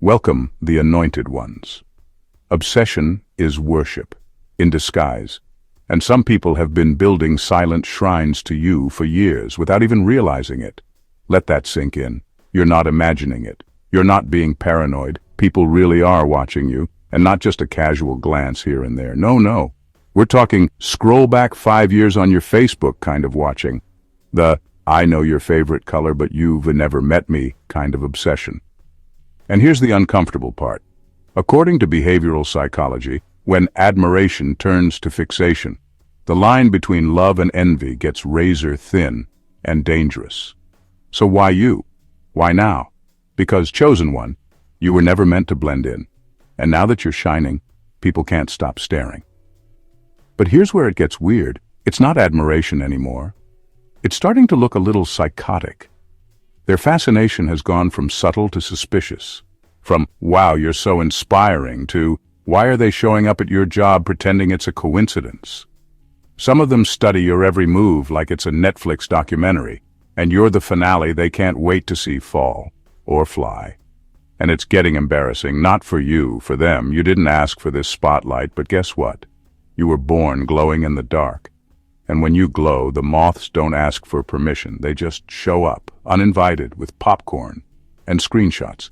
Welcome, the anointed ones. Obsession is worship, in disguise, and some people have been building silent shrines to you for years without even realizing it. Let that sink in. You're not imagining it. You're not being paranoid. People really are watching you, and not just a casual glance here and there. No. We're talking scroll back 5 years on your Facebook kind of watching. The I know your favorite color but you've never met me kind of obsession. And here's the uncomfortable part. According to behavioral psychology, when admiration turns to fixation, the line between love and envy gets razor thin and dangerous. So why you? Why now? Because, chosen one, you were never meant to blend in. And now that you're shining, people can't stop staring. But here's where it gets weird. It's not admiration anymore. It's starting to look a little psychotic. Their fascination has gone from subtle to suspicious. From, wow, you're so inspiring, to, why are they showing up at your job pretending it's a coincidence? Some of them study your every move like it's a Netflix documentary, and you're the finale they can't wait to see fall or fly. And it's getting embarrassing, not for you, for them. You didn't ask for this spotlight, but guess what? You were born glowing in the dark. And when you glow, the moths don't ask for permission. They just show up, uninvited, with popcorn and screenshots.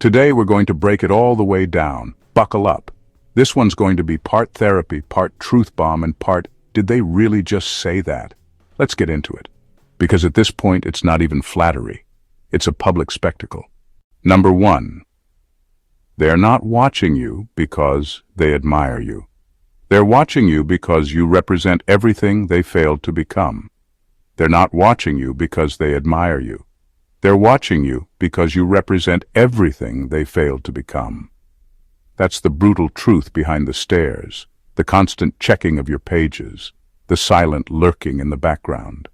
Today we're going to break it all the way down. Buckle up. This one's going to be part therapy, part truth bomb, and part, did they really just say that? Let's get into it. Because at this point, it's not even flattery. It's a public spectacle. Number 1. They're not watching you because they admire you. They're watching you because you represent everything they failed to become. They're not watching you because they admire you. They're watching you because you represent everything they failed to become. That's the brutal truth behind the stares, the constant checking of your pages, the silent lurking in the background.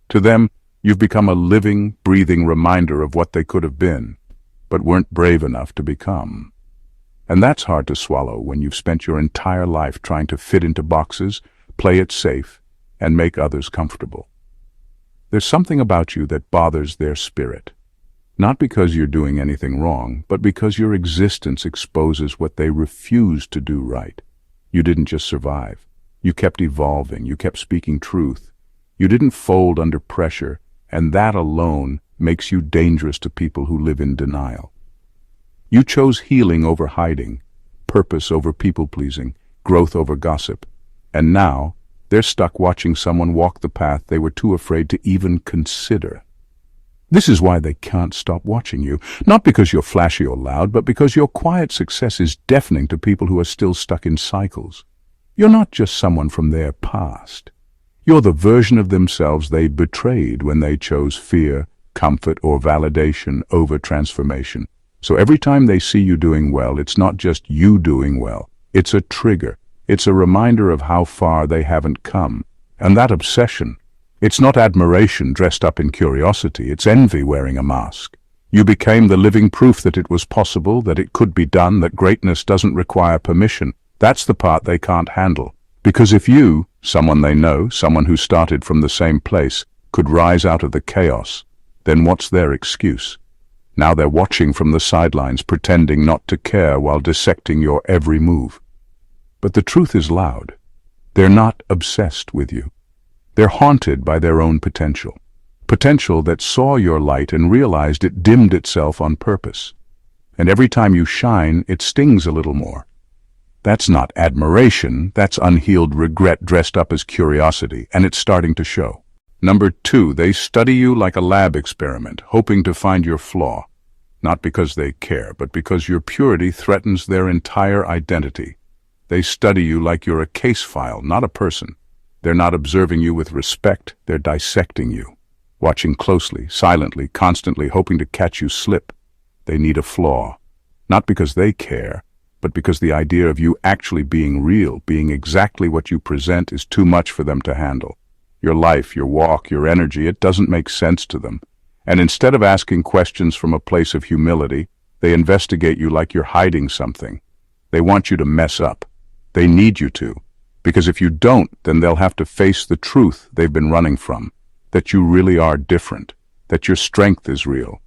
To them, you've become a living, breathing reminder of what they could have been, but weren't brave enough to become. And that's hard to swallow when you've spent your entire life trying to fit into boxes, play it safe, and make others comfortable. There's something about you that bothers their spirit. Not because you're doing anything wrong, but because your existence exposes what they refuse to do right. You didn't just survive. You kept evolving. You kept speaking truth. You didn't fold under pressure, and that alone makes you dangerous to people who live in denial. You chose healing over hiding, purpose over people-pleasing, growth over gossip, and now they're stuck watching someone walk the path they were too afraid to even consider. This is why they can't stop watching you, not because you're flashy or loud, but because your quiet success is deafening to people who are still stuck in cycles. You're not just someone from their past. You're the version of themselves they betrayed when they chose fear, comfort, or validation over transformation. So every time they see you doing well, it's not just you doing well. It's a trigger. It's a reminder of how far they haven't come. And that obsession, it's not admiration dressed up in curiosity, it's envy wearing a mask. You became the living proof that it was possible, that it could be done, that greatness doesn't require permission. That's the part they can't handle. Because if you, someone they know, someone who started from the same place, could rise out of the chaos, then what's their excuse? Now they're watching from the sidelines, pretending not to care while dissecting your every move. But the truth is loud. They're not obsessed with you. They're haunted by their own potential. Potential that saw your light and realized it dimmed itself on purpose. And every time you shine, it stings a little more. That's not admiration, that's unhealed regret dressed up as curiosity, and it's starting to show. Number 2, they study you like a lab experiment, hoping to find your flaw. Not because they care, but because your purity threatens their entire identity. They study you like you're a case file, not a person. They're not observing you with respect, they're dissecting you. Watching closely, silently, constantly, hoping to catch you slip. They need a flaw. Not because they care, but because the idea of you actually being real, being exactly what you present, is too much for them to handle. Your life, your walk, your energy, it doesn't make sense to them. And instead of asking questions from a place of humility, they investigate you like you're hiding something. They want you to mess up. They need you to. Because if you don't, then they'll have to face the truth they've been running from. That you really are different. That your strength is real.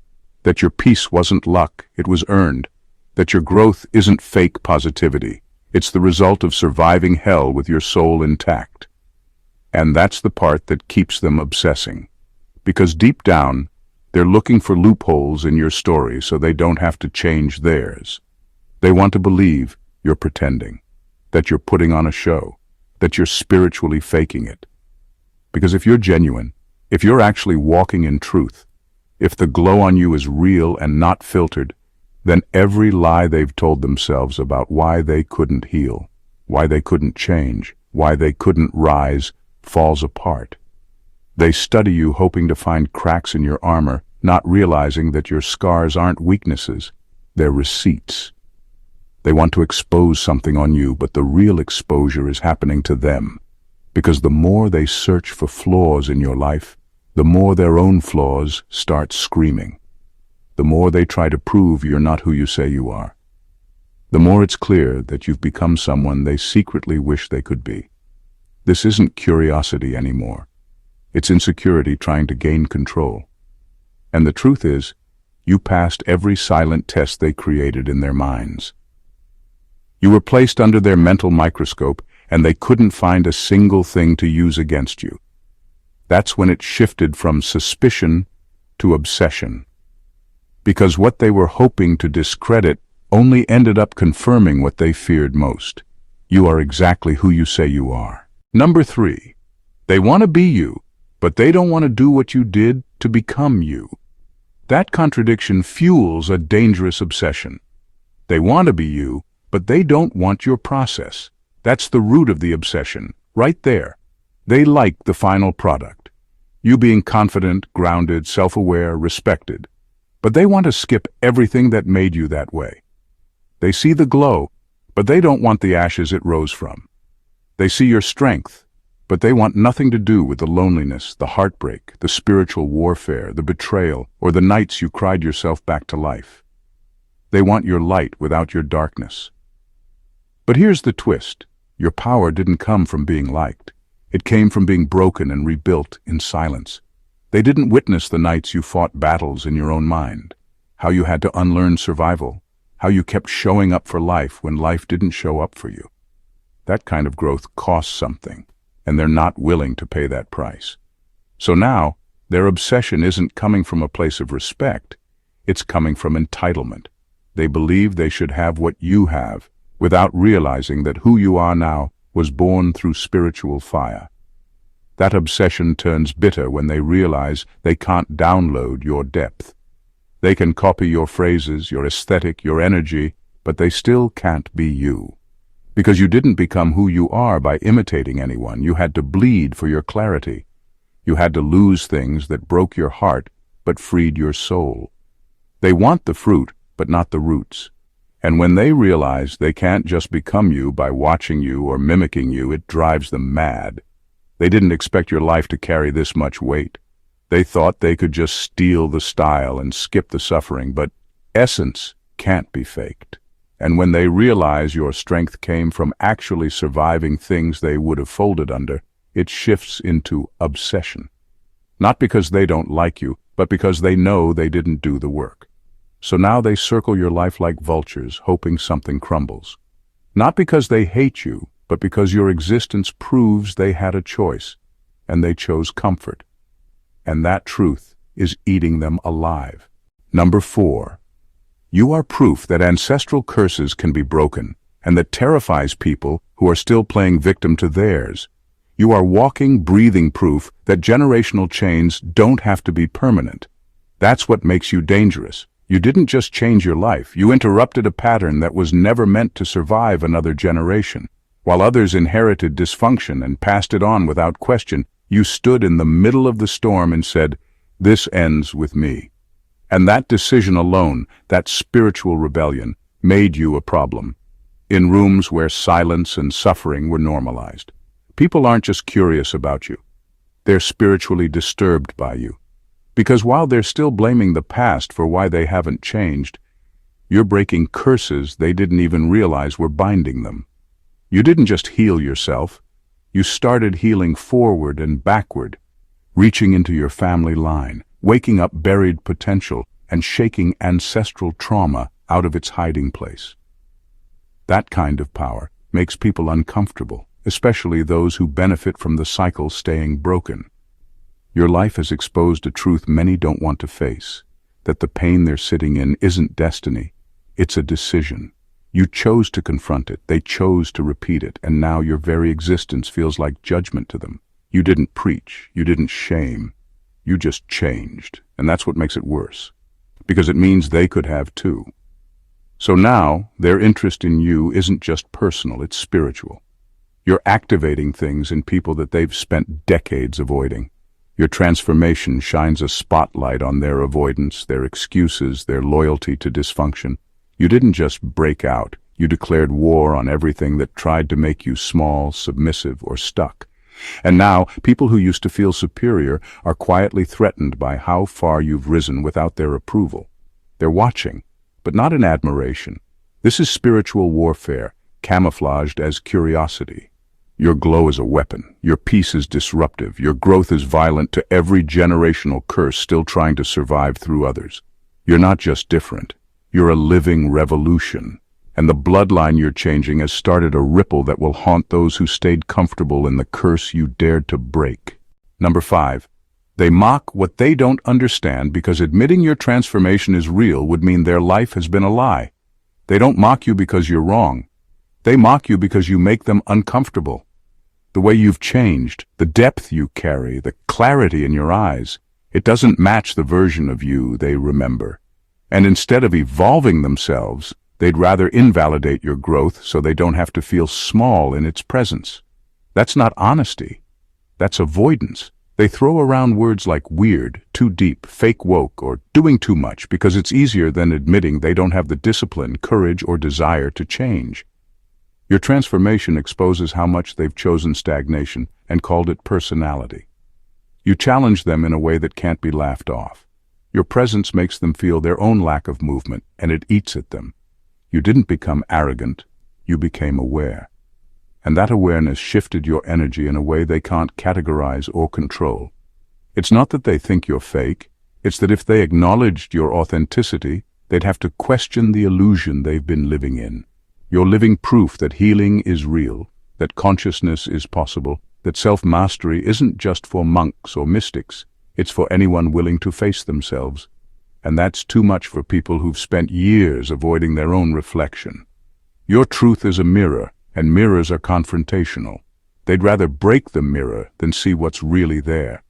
That your peace wasn't luck, it was earned. that your growth isn't fake positivity. It's the result of surviving hell with your soul intact. And that's the part that keeps them obsessing. Because deep down, they're looking for loopholes in your story so they don't have to change theirs. They want to believe you're pretending, that you're putting on a show, that you're spiritually faking it. Because if you're genuine, if you're actually walking in truth, if the glow on you is real and not filtered, then every lie they've told themselves about why they couldn't heal, why they couldn't change, why they couldn't rise, falls apart. They study you hoping to find cracks in your armor, not realizing that your scars aren't weaknesses, they're receipts. They want to expose something on you, but the real exposure is happening to them. Because the more they search for flaws in your life, the more their own flaws start screaming. The more they try to prove you're not who you say you are. The more it's clear that you've become someone they secretly wish they could be. This isn't curiosity anymore. It's insecurity trying to gain control. And the truth is, you passed every silent test they created in their minds. You were placed under their mental microscope, and they couldn't find a single thing to use against you. That's when it shifted from suspicion to obsession. Because what they were hoping to discredit only ended up confirming what they feared most. You are exactly who you say you are. Number 3. They want to be you, but they don't want to do what you did to become you. That contradiction fuels a dangerous obsession. They want to be you, but they don't want your process. That's the root of the obsession, right there. They like the final product. You being confident, grounded, self-aware, respected. But they want to skip everything that made you that way. They see the glow, but they don't want the ashes it rose from. They see your strength, but they want nothing to do with the loneliness, the heartbreak, the spiritual warfare, the betrayal, or the nights you cried yourself back to life. They want your light without your darkness. But here's the twist. Your power didn't come from being liked. It came from being broken and rebuilt in silence. They didn't witness the nights you fought battles in your own mind, how you had to unlearn survival, how you kept showing up for life when life didn't show up for you. That kind of growth costs something, and they're not willing to pay that price. So now, their obsession isn't coming from a place of respect, it's coming from entitlement. They believe they should have what you have, without realizing that who you are now was born through spiritual fire. That obsession turns bitter when they realize they can't download your depth. They can copy your phrases, your aesthetic, your energy, but they still can't be you. Because you didn't become who you are by imitating anyone. You had to bleed for your clarity. You had to lose things that broke your heart but freed your soul. They want the fruit, but not the roots. And when they realize they can't just become you by watching you or mimicking you, it drives them mad. They didn't expect your life to carry this much weight. They thought they could just steal the style and skip the suffering, but essence can't be faked. And when they realize your strength came from actually surviving things they would have folded under, it shifts into obsession. Not because they don't like you, but because they know they didn't do the work. So now they circle your life like vultures, hoping something crumbles. Not because they hate you, but because your existence proves they had a choice, and they chose comfort. And that truth is eating them alive. Number 4. You are proof that ancestral curses can be broken, and that terrifies people who are still playing victim to theirs. You are walking, breathing proof that generational chains don't have to be permanent. That's what makes you dangerous. You didn't just change your life, you interrupted a pattern that was never meant to survive another generation. While others inherited dysfunction and passed it on without question, you stood in the middle of the storm and said, "This ends with me." And that decision alone, that spiritual rebellion, made you a problem. In rooms where silence and suffering were normalized. People aren't just curious about you. They're spiritually disturbed by you. Because while they're still blaming the past for why they haven't changed, you're breaking curses they didn't even realize were binding them. You didn't just heal yourself. You started healing forward and backward, reaching into your family line, waking up buried potential, and shaking ancestral trauma out of its hiding place. That kind of power makes people uncomfortable, especially those who benefit from the cycle staying broken. Your life has exposed a truth many don't want to face, that the pain they're sitting in isn't destiny, it's a decision. You chose to confront it, they chose to repeat it, and now your very existence feels like judgment to them. You didn't preach, you didn't shame, you just changed, and that's what makes it worse, because it means they could have too. So now, their interest in you isn't just personal, it's spiritual. You're activating things in people that they've spent decades avoiding. Your transformation shines a spotlight on their avoidance, their excuses, their loyalty to dysfunction. You didn't just break out, you declared war on everything that tried to make you small, submissive, or stuck. And now, people who used to feel superior are quietly threatened by how far you've risen without their approval. They're watching, but not in admiration. This is spiritual warfare, camouflaged as curiosity. Your glow is a weapon, your peace is disruptive, your growth is violent to every generational curse still trying to survive through others. You're not just different, you're a living revolution, and the bloodline you're changing has started a ripple that will haunt those who stayed comfortable in the curse you dared to break. Number 5. They mock what they don't understand because admitting your transformation is real would mean their life has been a lie. They don't mock you because you're wrong. They mock you because you make them uncomfortable. The way you've changed, the depth you carry, the clarity in your eyes, it doesn't match the version of you they remember. And instead of evolving themselves, they'd rather invalidate your growth so they don't have to feel small in its presence. That's not honesty. That's avoidance. They throw around words like weird, too deep, fake woke, or doing too much because it's easier than admitting they don't have the discipline, courage, or desire to change. Your transformation exposes how much they've chosen stagnation and called it personality. You challenge them in a way that can't be laughed off. Your presence makes them feel their own lack of movement, and it eats at them. You didn't become arrogant, you became aware. And that awareness shifted your energy in a way they can't categorize or control. It's not that they think you're fake, it's that if they acknowledged your authenticity, they'd have to question the illusion they've been living in. You're living proof that healing is real, that consciousness is possible, that self-mastery isn't just for monks or mystics, it's for anyone willing to face themselves. And that's too much for people who've spent years avoiding their own reflection. Your truth is a mirror, and mirrors are confrontational. They'd rather break the mirror than see what's really there.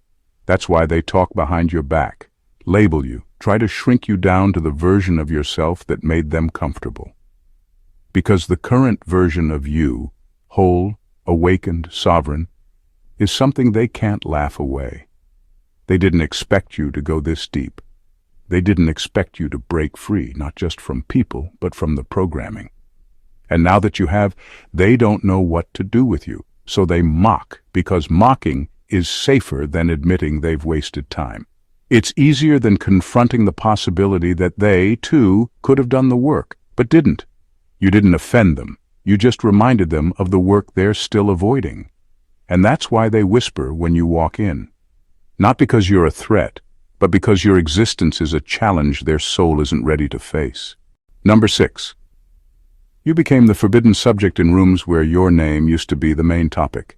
That's why they talk behind your back, label you, try to shrink you down to the version of yourself that made them comfortable. Because the current version of you, whole, awakened, sovereign, is something they can't laugh away. They didn't expect you to go this deep. They didn't expect you to break free, not just from people, but from the programming. And now that you have, they don't know what to do with you, so they mock, because mocking is safer than admitting they've wasted time. It's easier than confronting the possibility that they, too, could have done the work, but didn't. You didn't offend them, you just reminded them of the work they're still avoiding. And that's why they whisper when you walk in. Not because you're a threat, but because your existence is a challenge their soul isn't ready to face. Number 6. You became the forbidden subject in rooms where your name used to be the main topic.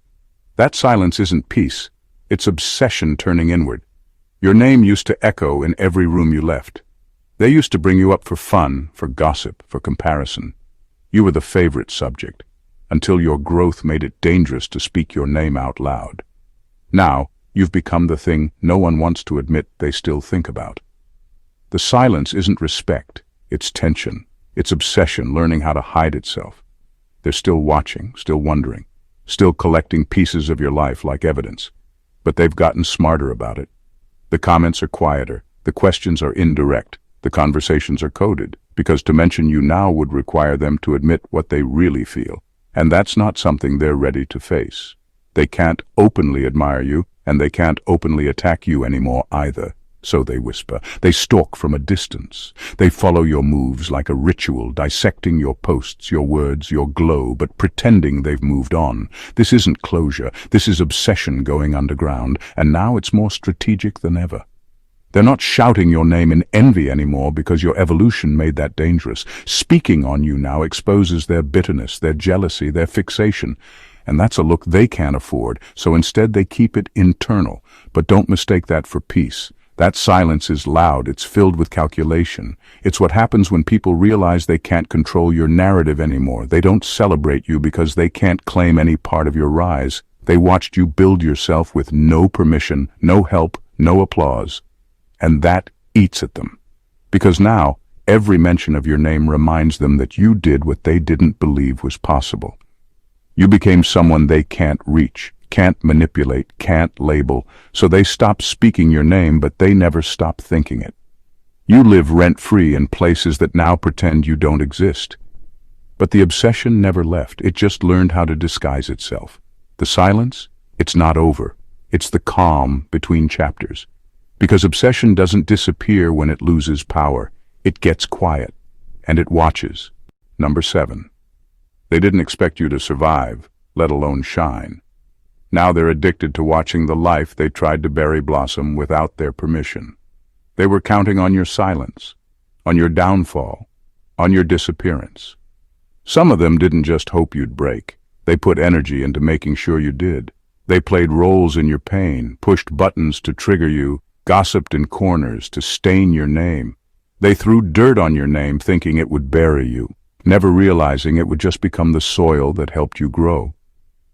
That silence isn't peace, it's obsession turning inward. Your name used to echo in every room you left. They used to bring you up for fun, for gossip, for comparison. You were the favorite subject, until your growth made it dangerous to speak your name out loud. Now, you've become the thing no one wants to admit they still think about. The silence isn't respect, it's tension. It's obsession learning how to hide itself. They're still watching, still wondering, still collecting pieces of your life like evidence. But they've gotten smarter about it. The comments are quieter, the questions are indirect, the conversations are coded, because to mention you now would require them to admit what they really feel. And that's not something they're ready to face. They can't openly admire you, and they can't openly attack you anymore either. So they whisper. They stalk from a distance. They follow your moves like a ritual, dissecting your posts, your words, your glow, but pretending they've moved on. This isn't closure. This is obsession going underground, and now it's more strategic than ever. They're not shouting your name in envy anymore because your evolution made that dangerous. Speaking on you now exposes their bitterness, their jealousy, their fixation. And that's a look they can't afford, so instead they keep it internal. But don't mistake that for peace. That silence is loud, it's filled with calculation. It's what happens when people realize they can't control your narrative anymore. They don't celebrate you because they can't claim any part of your rise. They watched you build yourself with no permission, no help, no applause. And that eats at them. Because now, every mention of your name reminds them that you did what they didn't believe was possible. You became someone they can't reach, can't manipulate, can't label, so they stop speaking your name, but they never stop thinking it. You live rent-free in places that now pretend you don't exist. But the obsession never left, it just learned how to disguise itself. The silence? It's not over. It's the calm between chapters. Because obsession doesn't disappear when it loses power. It gets quiet, and it watches. Number 7. They didn't expect you to survive, let alone shine. Now they're addicted to watching the life they tried to berry blossom without their permission. They were counting on your silence, on your downfall, on your disappearance. Some of them didn't just hope you'd break. They put energy into making sure you did. They played roles in your pain, pushed buttons to trigger you, gossiped in corners to stain your name. They threw dirt on your name thinking it would bury you, never realizing it would just become the soil that helped you grow.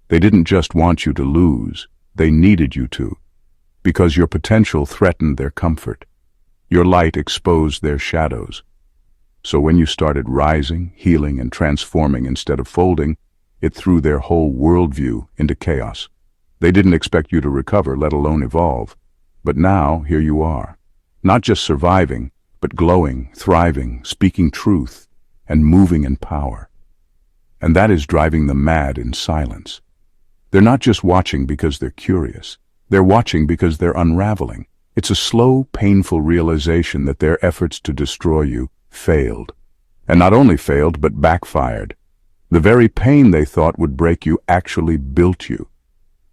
They didn't just want you to lose, they needed you to, because your potential threatened their comfort. Your light exposed their shadows. So when you started rising, healing, and transforming instead of folding, it threw their whole worldview into chaos. They didn't expect you to recover, let alone evolve. But now, here you are, not just surviving, but glowing, thriving, speaking truth, and moving in power. And that is driving them mad in silence. They're not just watching because they're curious. They're watching because they're unraveling. It's a slow, painful realization that their efforts to destroy you failed. And not only failed, but backfired. The very pain they thought would break you actually built you.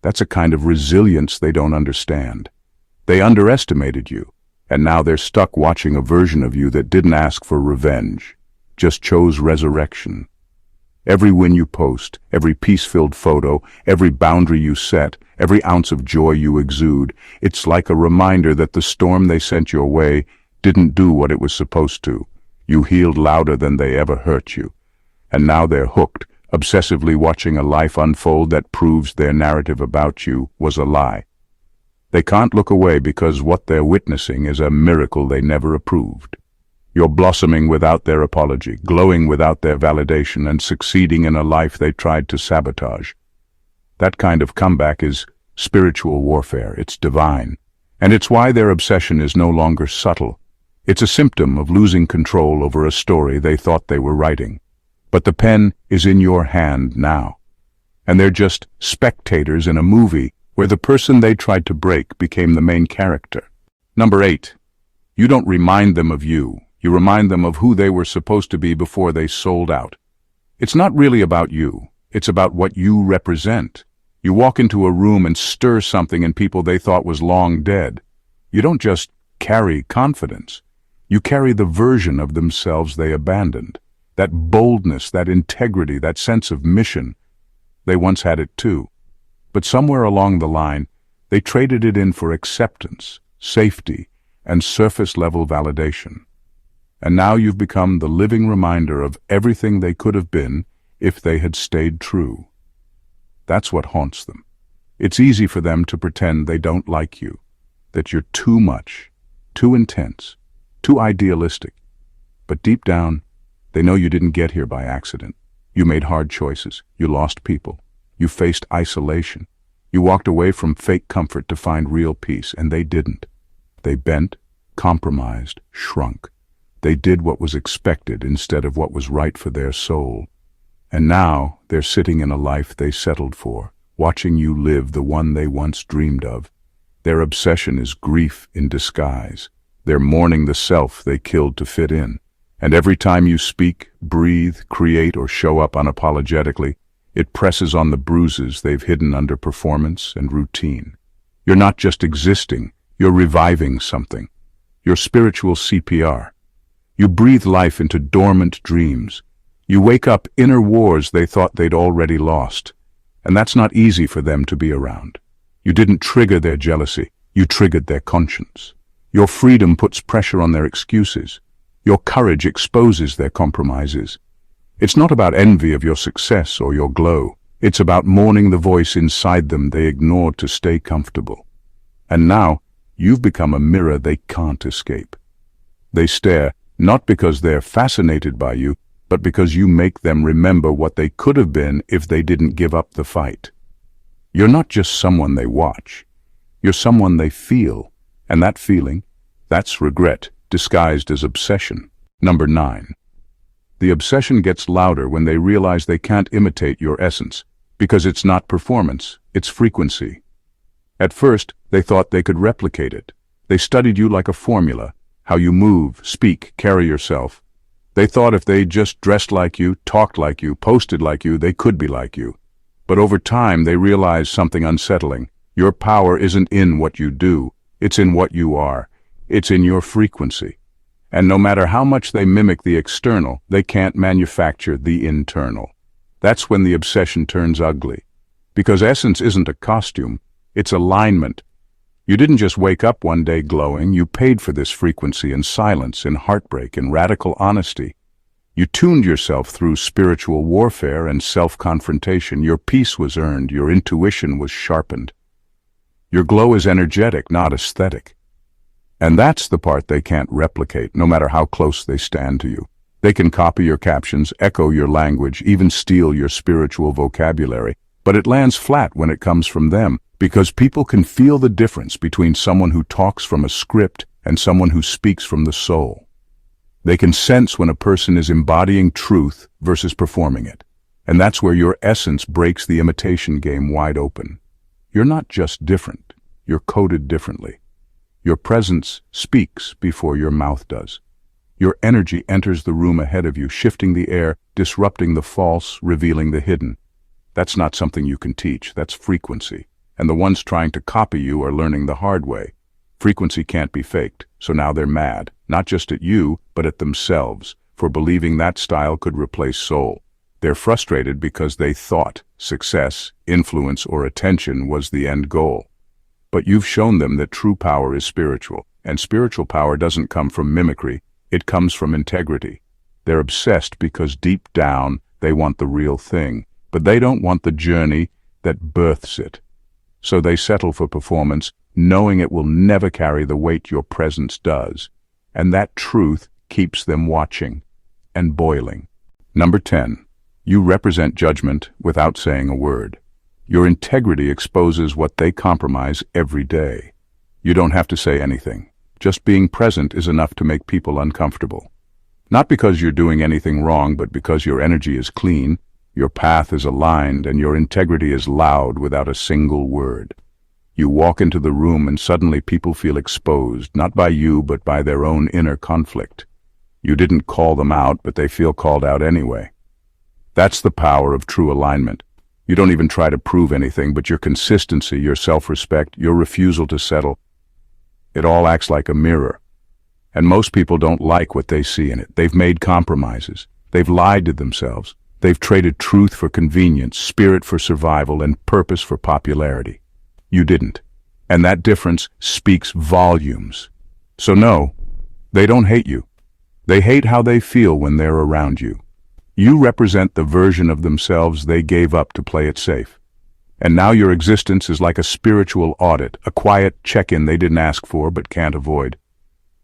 That's a kind of resilience they don't understand. They underestimated you, and now they're stuck watching a version of you that didn't ask for revenge, just chose resurrection. Every win you post, every peace-filled photo, every boundary you set, every ounce of joy you exude, it's like a reminder that the storm they sent your way didn't do what it was supposed to. You healed louder than they ever hurt you. And now they're hooked, obsessively watching a life unfold that proves their narrative about you was a lie. They can't look away because what they're witnessing is a miracle they never approved. You're blossoming without their apology, glowing without their validation, and succeeding in a life they tried to sabotage. That kind of comeback is spiritual warfare. It's divine. And it's why their obsession is no longer subtle. It's a symptom of losing control over a story they thought they were writing. But the pen is in your hand now. And they're just spectators in a movie where the person they tried to break became the main character. Number 8. You don't remind them of you. You remind them of who they were supposed to be before they sold out. It's not really about you. It's about what you represent. You walk into a room and stir something in people they thought was long dead. You don't just carry confidence. You carry the version of themselves they abandoned. That boldness, that integrity, that sense of mission. They once had it too. But somewhere along the line, they traded it in for acceptance, safety, and surface-level validation. And now you've become the living reminder of everything they could have been if they had stayed true. That's what haunts them. It's easy for them to pretend they don't like you, that you're too much, too intense, too idealistic. But deep down, they know you didn't get here by accident. You made hard choices. You lost people. You faced isolation. You walked away from fake comfort to find real peace, and they didn't. They bent, compromised, shrunk. They did what was expected instead of what was right for their soul. And now they're sitting in a life they settled for, watching you live the one they once dreamed of. Their obsession is grief in disguise. They're mourning the self they killed to fit in. And every time you speak, breathe, create, or show up unapologetically, it presses on the bruises they've hidden under performance and routine. You're not just existing, you're reviving something. your spiritual CPR. You breathe life into dormant dreams. You wake up inner wars they thought they'd already lost. And that's not easy for them to be around. You didn't trigger their jealousy, you triggered their conscience. Your freedom puts pressure on their excuses. Your courage exposes their compromises. It's not about envy of your success or your glow. It's about mourning the voice inside them they ignored to stay comfortable. And now, you've become a mirror they can't escape. They stare, not because they're fascinated by you, but because you make them remember what they could have been if they didn't give up the fight. You're not just someone they watch. You're someone they feel, and that feeling, that's regret, disguised as obsession. Number 9. The obsession gets louder when they realize they can't imitate your essence, because it's not performance, it's frequency. At first, they thought they could replicate it. They studied you like a formula, how you move, speak, carry yourself. They thought if they just dressed like you, talked like you, posted like you, they could be like you. But over time, they realized something unsettling. Your power isn't in what you do, it's in what you are. It's in your frequency. And no matter how much they mimic the external, they can't manufacture the internal. That's when the obsession turns ugly. Because essence isn't a costume, it's alignment. You didn't just wake up one day glowing, you paid for this frequency in silence, in heartbreak, in radical honesty. You tuned yourself through spiritual warfare and self-confrontation. Your peace was earned, your intuition was sharpened. Your glow is energetic, not aesthetic. And that's the part they can't replicate, no matter how close they stand to you. They can copy your captions, echo your language, even steal your spiritual vocabulary, but it lands flat when it comes from them, because people can feel the difference between someone who talks from a script and someone who speaks from the soul. They can sense when a person is embodying truth versus performing it, and that's where your essence breaks the imitation game wide open. You're not just different, you're coded differently. Your presence speaks before your mouth does. Your energy enters the room ahead of you, shifting the air, disrupting the false, revealing the hidden. That's not something you can teach, that's frequency. And the ones trying to copy you are learning the hard way. Frequency can't be faked, so now they're mad, not just at you, but at themselves, for believing that style could replace soul. They're frustrated because they thought success, influence, or attention was the end goal. But you've shown them that true power is spiritual, and spiritual power doesn't come from mimicry, it comes from integrity. They're obsessed because deep down they want the real thing, but they don't want the journey that births it. So they settle for performance, knowing it will never carry the weight your presence does. And that truth keeps them watching and boiling. Number 10. You represent judgment without saying a word. Your integrity exposes what they compromise every day. You don't have to say anything. Just being present is enough to make people uncomfortable. Not because you're doing anything wrong, but because your energy is clean, your path is aligned, and your integrity is loud without a single word. You walk into the room and suddenly people feel exposed, not by you, but by their own inner conflict. You didn't call them out, but they feel called out anyway. That's the power of true alignment. You don't even try to prove anything, but your consistency, your self-respect, your refusal to settle, it all acts like a mirror. And most people don't like what they see in it. They've made compromises. They've lied to themselves. They've traded truth for convenience, spirit for survival, and purpose for popularity. You didn't. And that difference speaks volumes. So no, they don't hate you. They hate how they feel when they're around you. You represent the version of themselves they gave up to play it safe. And now your existence is like a spiritual audit, a quiet check-in they didn't ask for but can't avoid.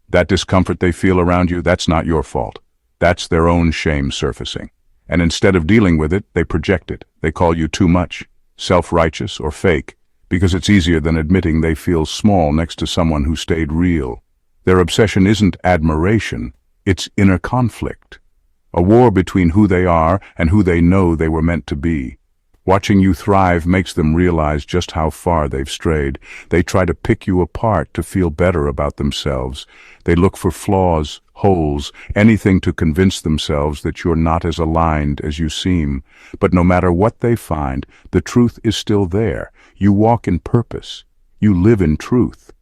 That discomfort they feel around you, that's not your fault. That's their own shame surfacing. And instead of dealing with it, they project it. They call you too much, self-righteous, or fake, because it's easier than admitting they feel small next to someone who stayed real. Their obsession isn't admiration, it's inner conflict. A war between who they are and who they know they were meant to be. Watching you thrive makes them realize just how far they've strayed. They try to pick you apart to feel better about themselves. They look for flaws, holes, anything to convince themselves that you're not as aligned as you seem. But no matter what they find, the truth is still there. You walk in purpose. You live in truth.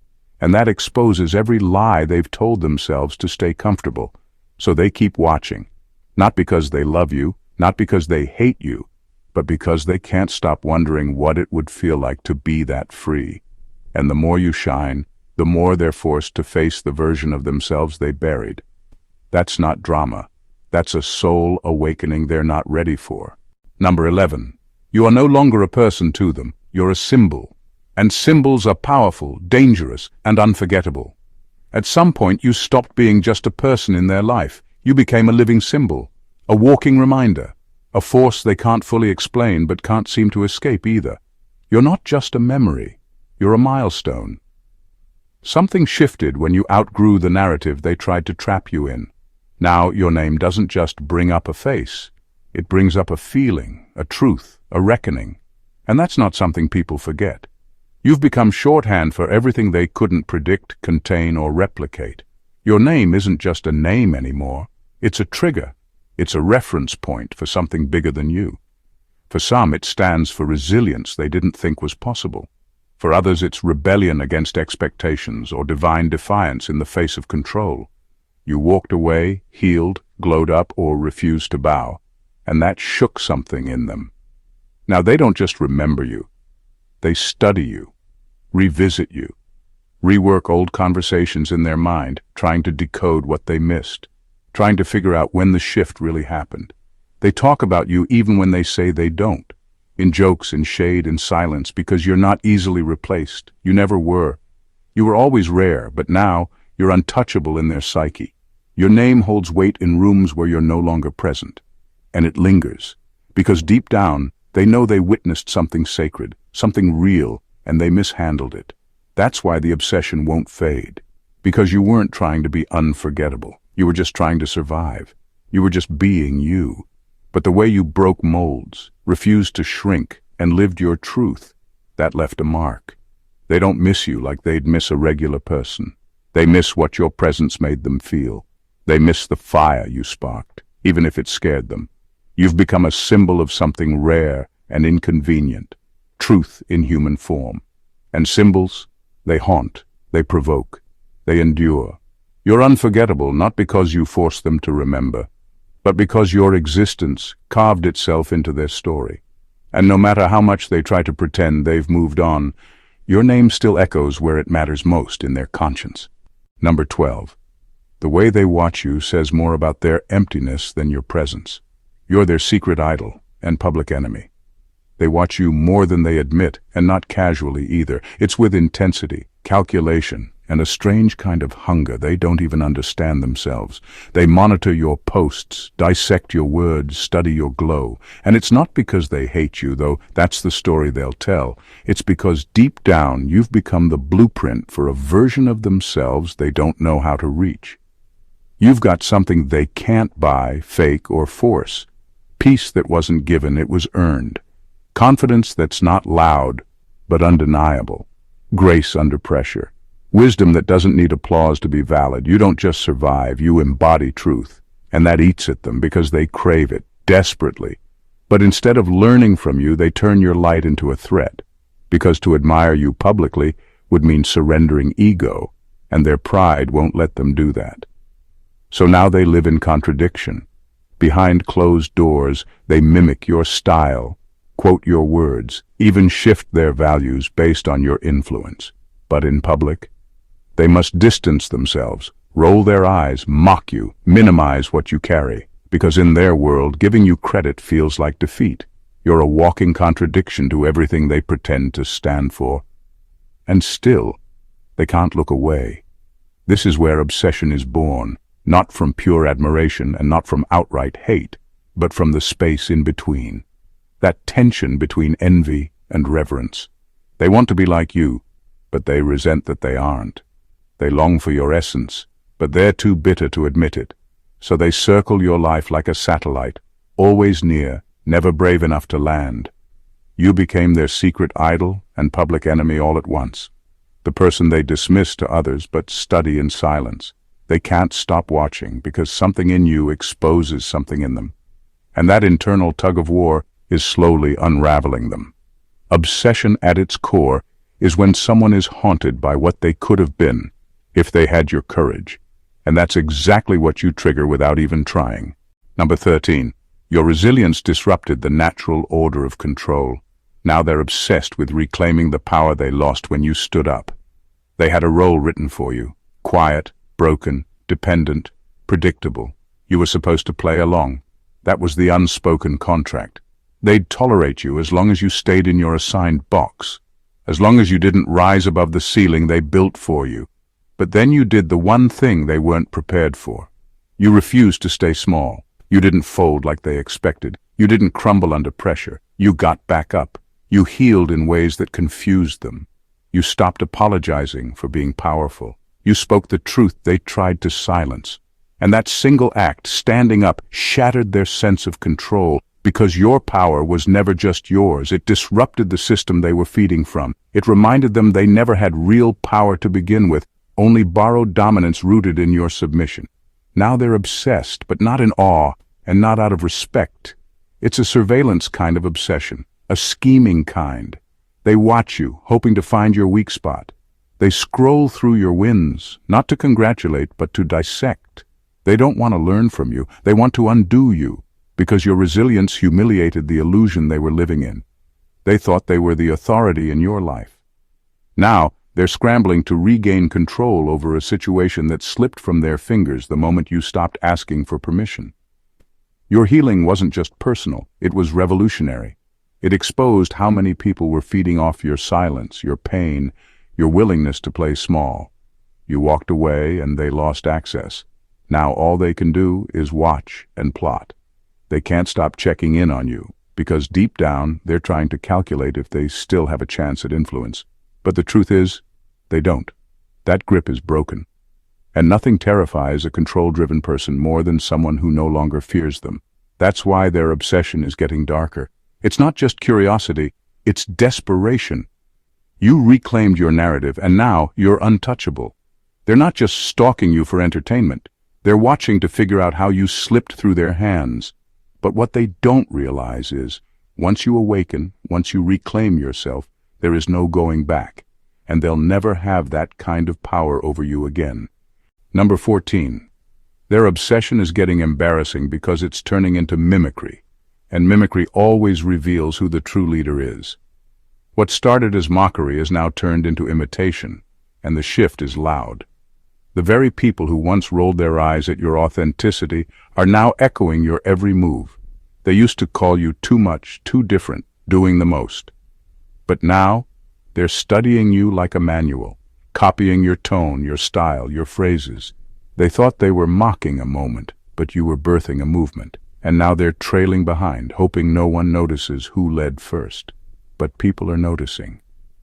and that exposes every lie they've told themselves to stay comfortable. So they keep watching, not because they love you, not because they hate you, but because they can't stop wondering what it would feel like to be that free. And the more you shine, the more they're forced to face the version of themselves they buried. That's not drama. That's a soul awakening they're not ready for. Number 11. You are no longer a person to them. You're a symbol. And symbols are powerful, dangerous, and unforgettable. At some point, you stopped being just a person in their life. You became a living symbol, a walking reminder, a force they can't fully explain but can't seem to escape either. You're not just a memory. You're a milestone. Something shifted when you outgrew the narrative they tried to trap you in. Now your name doesn't just bring up a face. It brings up a feeling, a truth, a reckoning. And that's not something people forget. You've become shorthand for everything they couldn't predict, contain, or replicate. Your name isn't just a name anymore. It's a trigger. It's a reference point for something bigger than you. For some, it stands for resilience they didn't think was possible. For others, it's rebellion against expectations or divine defiance in the face of control. You walked away, healed, glowed up, or refused to bow, and that shook something in them. Now they don't just remember you. They study you, revisit you, rework old conversations in their mind, trying to decode what they missed, trying to figure out when the shift really happened. They talk about you even when they say they don't, in jokes, in shade, in silence, because you're not easily replaced. You never were. You were always rare, but now you're untouchable in their psyche. Your name holds weight in rooms where you're no longer present. And it lingers, because deep down, they know they witnessed something sacred, something real, and they mishandled it. That's why the obsession won't fade. Because you weren't trying to be unforgettable. You were just trying to survive. You were just being you. But the way you broke molds, refused to shrink, and lived your truth, that left a mark. They don't miss you like they'd miss a regular person. They miss what your presence made them feel. They miss the fire you sparked, even if it scared them. You've become a symbol of something rare and inconvenient, truth in human form. And symbols, they haunt, they provoke, they endure. You're unforgettable not because you forced them to remember, but because your existence carved itself into their story. And no matter how much they try to pretend they've moved on, your name still echoes where it matters most, in their conscience. Number 12. The way they watch you says more about their emptiness than your presence. You're their secret idol and public enemy. They watch you more than they admit, and not casually either. It's with intensity, calculation, and a strange kind of hunger they don't even understand themselves. They monitor your posts, dissect your words, study your glow. And it's not because they hate you, though that's the story they'll tell. It's because deep down you've become the blueprint for a version of themselves they don't know how to reach. You've got something they can't buy, fake, or force. Peace that wasn't given, it was earned. Confidence that's not loud, but undeniable. Grace under pressure. Wisdom that doesn't need applause to be valid. You don't just survive, you embody truth. And that eats at them because they crave it, desperately. But instead of learning from you, they turn your light into a threat. Because to admire you publicly would mean surrendering ego, and their pride won't let them do that. So now they live in contradiction. Behind closed doors, they mimic your style, quote your words, even shift their values based on your influence. But in public, they must distance themselves, roll their eyes, mock you, minimize what you carry, because in their world, giving you credit feels like defeat. You're a walking contradiction to everything they pretend to stand for. And still, they can't look away. This is where obsession is born, not from pure admiration and not from outright hate, but from the space in between. That tension between envy and reverence. They want to be like you, but they resent that they aren't. They long for your essence, but they're too bitter to admit it. So they circle your life like a satellite, always near, never brave enough to land. You became their secret idol and public enemy all at once. The person they dismiss to others but study in silence. They can't stop watching because something in you exposes something in them. And that internal tug of war is slowly unraveling them. Obsession at its core is when someone is haunted by what they could have been if they had your courage. And that's exactly what you trigger without even trying. Number 13. Your resilience disrupted the natural order of control. Now they're obsessed with reclaiming the power they lost when you stood up. They had a role written for you. Quiet, broken, dependent, predictable. You were supposed to play along. That was the unspoken contract. They'd tolerate you as long as you stayed in your assigned box. As long as you didn't rise above the ceiling they built for you. But then you did the one thing they weren't prepared for. You refused to stay small. You didn't fold like they expected. You didn't crumble under pressure. You got back up. You healed in ways that confused them. You stopped apologizing for being powerful. You spoke the truth they tried to silence. And that single act, standing up, shattered their sense of control, because your power was never just yours. It disrupted the system they were feeding from. It reminded them they never had real power to begin with, only borrowed dominance rooted in your submission. Now they're obsessed, but not in awe, and not out of respect. It's a surveillance kind of obsession, a scheming kind. They watch you, hoping to find your weak spot. They scroll through your wins, not to congratulate, but to dissect. They don't want to learn from you. They want to undo you, because your resilience humiliated the illusion they were living in. They thought they were the authority in your life. Now, they're scrambling to regain control over a situation that slipped from their fingers the moment you stopped asking for permission. Your healing wasn't just personal, it was revolutionary. It exposed how many people were feeding off your silence, your pain, your willingness to play small. You walked away and they lost access. Now all they can do is watch and plot. They can't stop checking in on you, because deep down they're trying to calculate if they still have a chance at influence. But the truth is, they don't. That grip is broken. And nothing terrifies a control-driven person more than someone who no longer fears them. That's why their obsession is getting darker. It's not just curiosity, it's desperation. You reclaimed your narrative, and now you're untouchable. They're not just stalking you for entertainment. They're watching to figure out how you slipped through their hands. But what they don't realize is, once you awaken, once you reclaim yourself, there is no going back, and they'll never have that kind of power over you again. Number 14. Their obsession is getting embarrassing because it's turning into mimicry, and mimicry always reveals who the true leader is. What started as mockery is now turned into imitation, and the shift is loud. The very people who once rolled their eyes at your authenticity are now echoing your every move. They used to call you too much, too different, doing the most. But now, they're studying you like a manual, copying your tone, your style, your phrases. They thought they were mocking a moment, but you were birthing a movement. And now they're trailing behind, hoping no one notices who led first. But people are noticing.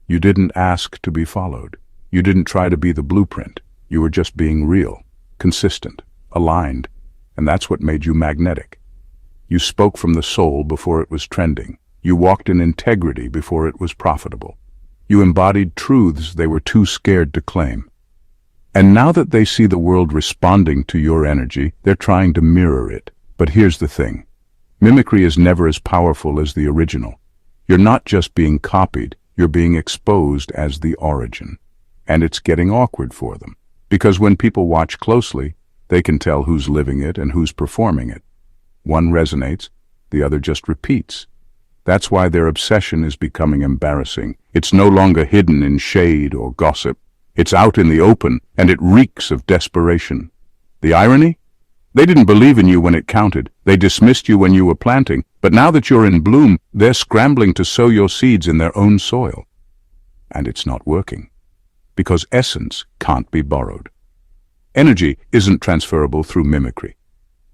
You didn't ask to be followed. You didn't try to be the blueprint. You were just being real, consistent, aligned, and that's what made you magnetic. You spoke from the soul before it was trending. You walked in integrity before it was profitable. You embodied truths they were too scared to claim. And now that they see the world responding to your energy, they're trying to mirror it. But here's the thing. Mimicry is never as powerful as the original. You're not just being copied, you're being exposed as the origin. And it's getting awkward for them. Because when people watch closely, they can tell who's living it and who's performing it. One resonates, the other just repeats. That's why their obsession is becoming embarrassing. It's no longer hidden in shade or gossip. It's out in the open, and it reeks of desperation. The irony? They didn't believe in you when it counted. They dismissed you when you were planting. But now that you're in bloom, they're scrambling to sow your seeds in their own soil. And it's not working. Because essence can't be borrowed. Energy isn't transferable through mimicry.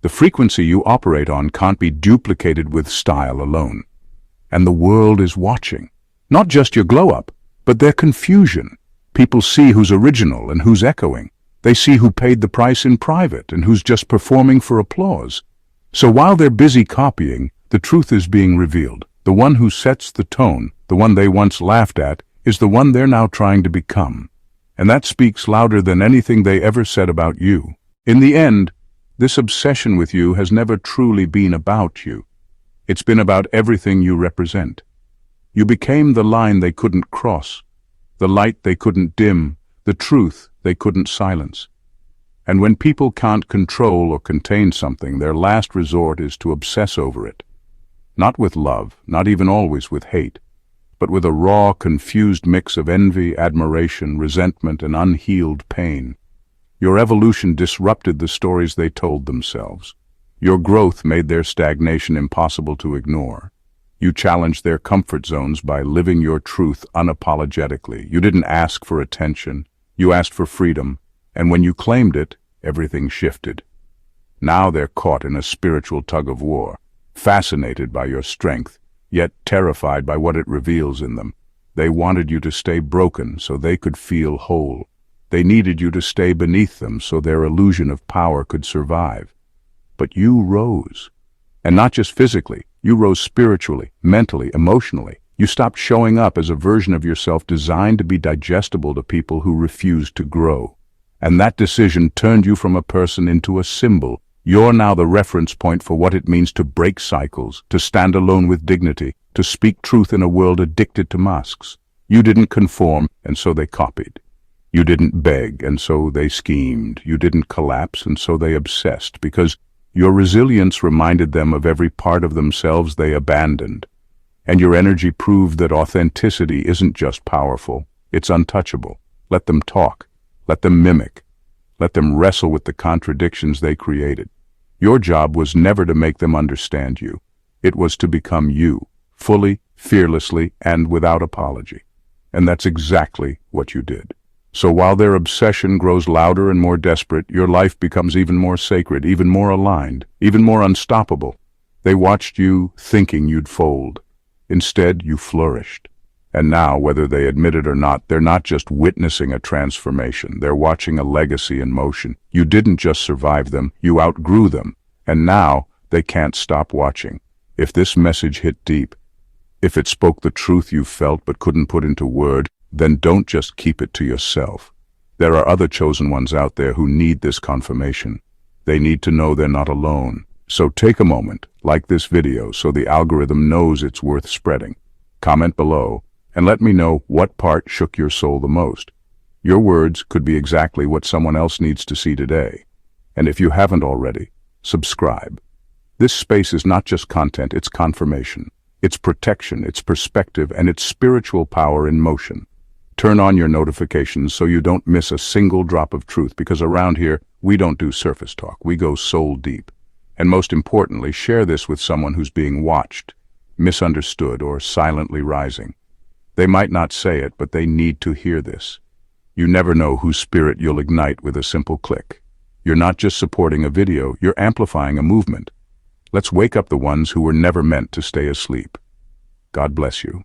The frequency you operate on can't be duplicated with style alone. And the world is watching. Not just your glow-up, but their confusion. People see who's original and who's echoing. They see who paid the price in private and who's just performing for applause. So while they're busy copying, the truth is being revealed. The one who sets the tone, the one they once laughed at, is the one they're now trying to become. And that speaks louder than anything they ever said about you. In the end, this obsession with you has never truly been about you. It's been about everything you represent. You became the line they couldn't cross. the light they couldn't dim, the truth they couldn't silence. And when people can't control or contain something, their last resort is to obsess over it. Not with love, not even always with hate, but with a raw, confused mix of envy, admiration, resentment, and unhealed pain. Your evolution disrupted the stories they told themselves. Your growth made their stagnation impossible to ignore. You challenged their comfort zones by living your truth unapologetically. You didn't ask for attention, you asked for freedom, and when you claimed it, everything shifted. Now they're caught in a spiritual tug-of-war, fascinated by your strength, yet terrified by what it reveals in them. They wanted you to stay broken so they could feel whole. They needed you to stay beneath them so their illusion of power could survive. But you rose. And not just physically, you rose spiritually, mentally, emotionally. You stopped showing up as a version of yourself designed to be digestible to people who refused to grow. And that decision turned you from a person into a symbol. You're now the reference point for what it means to break cycles, to stand alone with dignity, to speak truth in a world addicted to masks. You didn't conform, and so they copied. You didn't beg, and so they schemed. You didn't collapse, and so they obsessed, because your resilience reminded them of every part of themselves they abandoned. And your energy proved that authenticity isn't just powerful, it's untouchable. Let them talk. Let them mimic. Let them wrestle with the contradictions they created. Your job was never to make them understand you. It was to become you, fully, fearlessly, and without apology. And that's exactly what you did. So while their obsession grows louder and more desperate, your life becomes even more sacred, even more aligned, even more unstoppable. They watched you thinking you'd fold. Instead, you flourished. And now, whether they admit it or not, they're not just witnessing a transformation, they're watching a legacy in motion. You didn't just survive them, you outgrew them. And now, they can't stop watching. If this message hit deep, if it spoke the truth you felt but couldn't put into word, then don't just keep it to yourself. There are other chosen ones out there who need this confirmation. They need to know they're not alone. So take a moment, like this video so the algorithm knows it's worth spreading. Comment below, and let me know what part shook your soul the most. Your words could be exactly what someone else needs to see today. And if you haven't already, subscribe. This space is not just content, it's confirmation. It's protection, it's perspective, and it's spiritual power in motion. Turn on your notifications so you don't miss a single drop of truth, because around here, we don't do surface talk, we go soul deep. And most importantly, share this with someone who's being watched, misunderstood, or silently rising. They might not say it, but they need to hear this. You never know whose spirit you'll ignite with a simple click. You're not just supporting a video, you're amplifying a movement. Let's wake up the ones who were never meant to stay asleep. God bless you.